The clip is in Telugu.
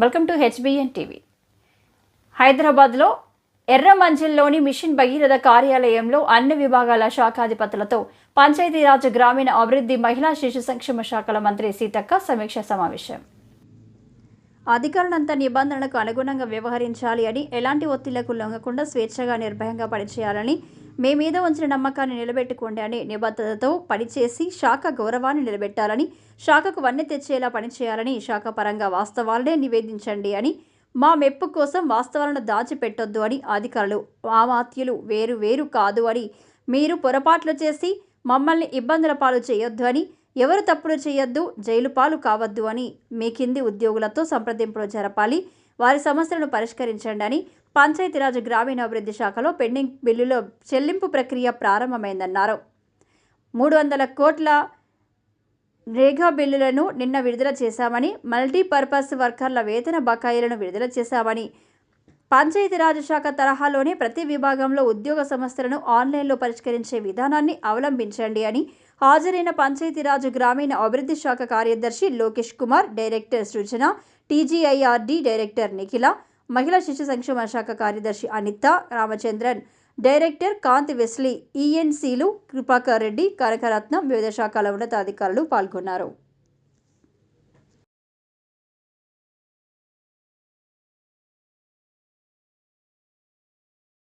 Welcome to HBN TV. హైదరాబాద్లో ఎర్రమంజిల్లోని మిషన్ భగీరథ కార్యాలయంలో అన్ని విభాగాల శాఖాధిపతులతో పంచాయతీరాజ్ గ్రామీణ అభివృద్ధి మహిళా శిశు సంక్షేమ శాఖల మంత్రి సీతక్క సమీక్ష సమావేశం. అధికారులంతా నిబంధనలకు అనుగుణంగా వ్యవహరించాలి అని, ఎలాంటి ఒత్తిళ్లకు లొంగకుండా స్వేచ్ఛగా నిర్భయంగా పనిచేయాలని, మీ మీద ఉంచిన నమ్మకాన్ని నిలబెట్టుకోండి అని నిబద్ధతతో పనిచేసి శాఖ గౌరవాన్ని నిలబెట్టాలని, శాఖకు వన్నె తెచ్చేలా పనిచేయాలని, శాఖ పరంగా వాస్తవాలనే నివేదించండి అని, మా మెప్పు కోసం వాస్తవాలను దాచిపెట్టొద్దు అని, అధికారులు అమాత్యులు వేరు వేరు కాదు అని, మీరు పొరపాట్లు చేసి మమ్మల్ని ఇబ్బందుల పాలు చేయొద్దు అని, ఎవరు తప్పులు చేయొద్దు, జైలు పాలు కావద్దు అని, మీ కింది ఉద్యోగులతో సంప్రదింపులు జరపాలి, వారి సమస్యలను పరిష్కరించండి అని, పంచాయతీరాజ్ గ్రామీణాభివృద్ధి శాఖలో పెండింగ్ బిల్లుల చెల్లింపు ప్రక్రియ ప్రారంభమైందన్నారు. 300 కోట్ల రేగా బిల్లులను నిన్న విడుదల చేశామని, మల్టీపర్పస్ వర్కర్ల వేతన బకాయిలను విడుదల చేశామని, పంచాయతీరాజ్ శాఖ తరహాలోనే ప్రతి విభాగంలో ఉద్యోగ సమస్యలను ఆన్లైన్లో పరిష్కరించే విధానాన్ని అవలంబించండి అని హాజరైన పంచాయతీరాజ్ గ్రామీణ అభివృద్ధి శాఖ కార్యదర్శి లోకేష్ కుమార్, డైరెక్టర్ సృజన, టీజీఐఆర్డీ డైరెక్టర్ నిఖిల, మహిళా శిశు సంక్షేమ శాఖ కార్యదర్శి అనిత రామచంద్రన్, డైరెక్టర్ కాంతి వెస్లీ, ఈఎన్సీలు కృపాకర్ రెడ్డి, కనకరత్నం, వివిధ శాఖల ఉన్నతాధికారులు పాల్గొన్నారు.